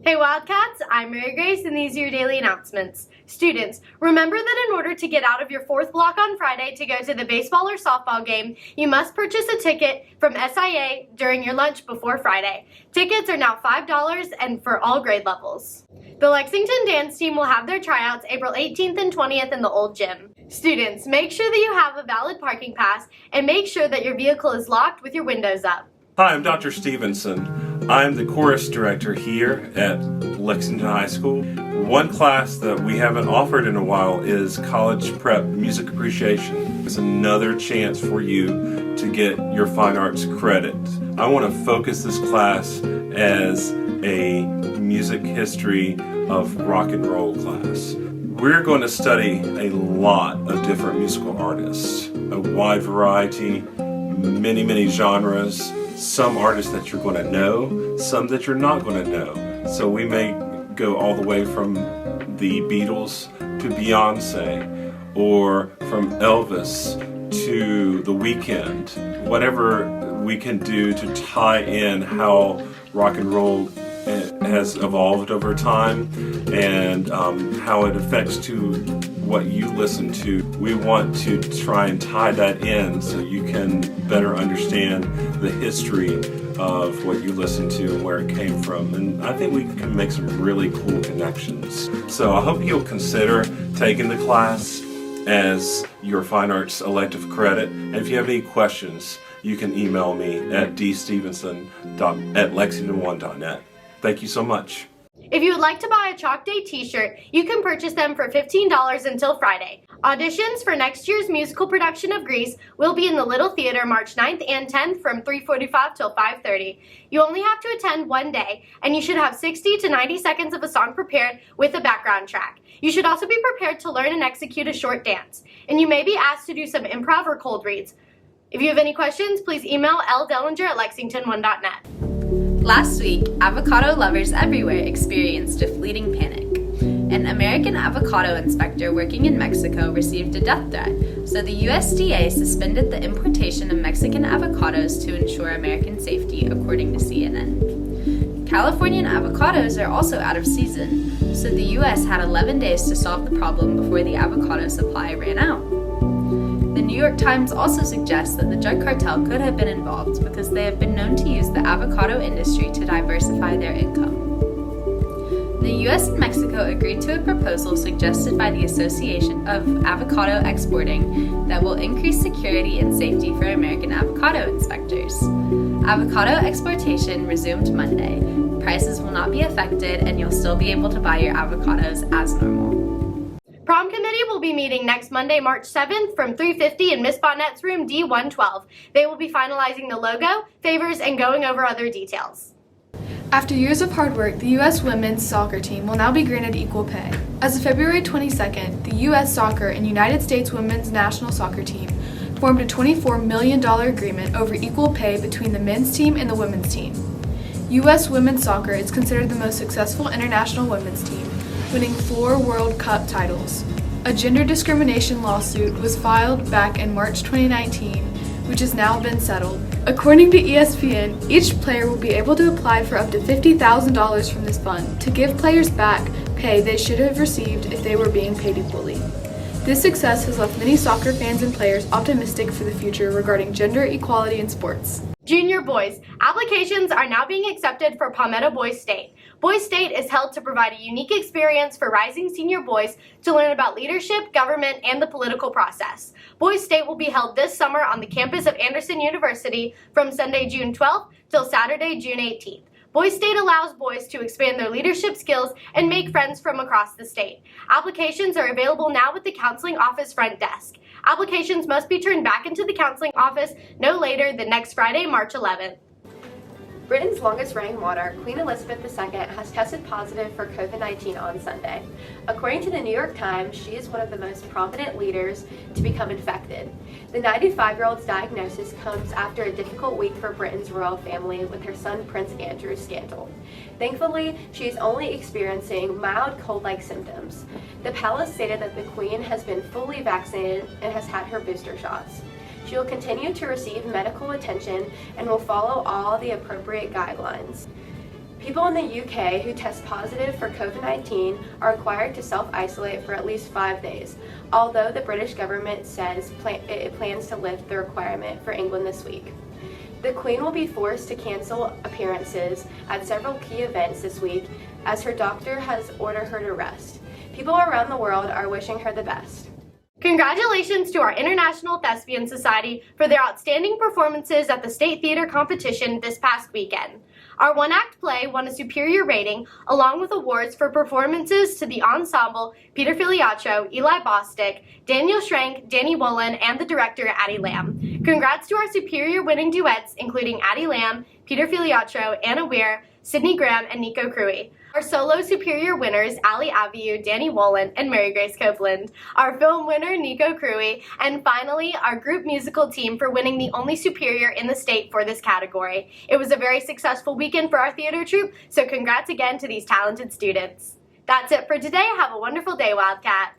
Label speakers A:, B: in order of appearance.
A: Hey Wildcats, I'm Mary Grace and these are your daily announcements. Students, remember that in order to get out of your fourth block on Friday to go to the baseball or softball game, you must purchase a ticket from SIA during your lunch before Friday. Tickets are now $5 and for all grade levels. The Lexington dance team will have their tryouts April 18th and 20th in the old gym. Students, make sure that you have a valid parking pass and make sure that your vehicle is locked with your windows up.
B: Hi, I'm Dr. Stevenson. I'm the chorus director here at Lexington High School. One class that we haven't offered in a while is College Prep Music Appreciation. It's another chance for you to get your fine arts credit. I want to focus this class as a music history of rock and roll class. We're going to study a lot of different musical artists, a wide variety, many genres. Some artists that you're going to know, some that you're not going to know. So we may go all the way from the Beatles to Beyonce, or from Elvis to The Weeknd. Whatever we can do to tie in how rock and roll has evolved over time and how it affects to what you listen to. We want to try and tie that in so you can better understand the history of what you listen to and where it came from. And I think we can make some really cool connections. So I hope you'll consider taking the class as your fine arts elective credit. And if you have any questions, you can email me at dstevenson@lexington1.net. Thank you so much.
A: If you would like to buy a Chalk Day t-shirt, you can purchase them for $15 until Friday. Auditions for next year's musical production of Grease will be in the Little Theater March 9th and 10th from 3:45 till 5:30. You only have to attend one day, and you should have 60 to 90 seconds of a song prepared with a background track. You should also be prepared to learn and execute a short dance, and you may be asked to do some improv or cold reads. If you have any questions, please email ldellinger@lexington1.net.
C: Last week, avocado lovers everywhere experienced a fleeting panic. An American avocado inspector working in Mexico received a death threat, so the USDA suspended the importation of Mexican avocados to ensure American safety, according to CNN. Californian avocados are also out of season, so the US had 11 days to solve the problem before the avocado supply ran out. The New York Times also suggests that the drug cartel could have been involved because they have been known to use the avocado industry to diversify their income. The US and Mexico agreed to a proposal suggested by the Association of Avocado Exporting that will increase security and safety for American avocado inspectors. Avocado exportation resumed Monday. Prices will not be affected and you'll still be able to buy your avocados as normal.
A: Prom committee will be meeting next Monday, March 7th from 3:50 in Miss Bonnet's room D112. They will be finalizing the logo, favors, and going over other details.
D: After years of hard work, the U.S. women's soccer team will now be granted equal pay. As of February 22nd, the U.S. soccer and United States women's national soccer team formed a $24 million agreement over equal pay between the men's team and the women's team. U.S. women's soccer is considered the most successful international women's team, winning 4 World Cup titles. A gender discrimination lawsuit was filed back in March 2019, which has now been settled. According to ESPN, each player will be able to apply for up to $50,000 from this fund to give players back pay they should have received if they were being paid equally. This success has left many soccer fans and players optimistic for the future regarding gender equality in sports.
A: Junior boys, applications are now being accepted for Palmetto Boys State. Boys State is held to provide a unique experience for rising senior boys to learn about leadership, government, and the political process. Boys State will be held this summer on the campus of Anderson University from Sunday, June 12th till Saturday, June 18th. Boys State allows boys to expand their leadership skills and make friends from across the state. Applications are available now at the counseling office front desk. Applications must be turned back into the counseling office no later than next Friday, March 11th.
E: Britain's longest reigning monarch, Queen Elizabeth II, has tested positive for COVID-19 on Sunday. According to the New York Times, she is one of the most prominent leaders to become infected. The 95-year-old's diagnosis comes after a difficult week for Britain's royal family with her son Prince Andrew's scandal. Thankfully, she is only experiencing mild cold-like symptoms. The palace stated that the Queen has been fully vaccinated and has had her booster shots. She will continue to receive medical attention and will follow all the appropriate guidelines. People in the UK who test positive for COVID-19 are required to self-isolate for at least 5 days, although the British government says it plans to lift the requirement for England this week. The Queen will be forced to cancel appearances at several key events this week as her doctor has ordered her to rest. People around the world are wishing her the best.
A: Congratulations to our International Thespian Society for their outstanding performances at the State Theater Competition this past weekend. Our one-act play won a superior rating, along with awards for performances to the ensemble Peter Filiaccio, Eli Bostick, Daniel Schrank, Danny Wolin, and the director Addie Lamb. Congrats to our superior winning duets, including Addie Lamb, Peter Filiaccio, Anna Weir, Sydney Graham, and Nico Cruey. Our solo superior winners, Ali Abiu, Danny Wolin, and Mary Grace Copeland. Our film winner, Nico Cruey. And finally, our group musical team for winning the only superior in the state for this category. It was a very successful weekend for our theater troupe, so congrats again to these talented students. That's it for today. Have a wonderful day, Wildcats.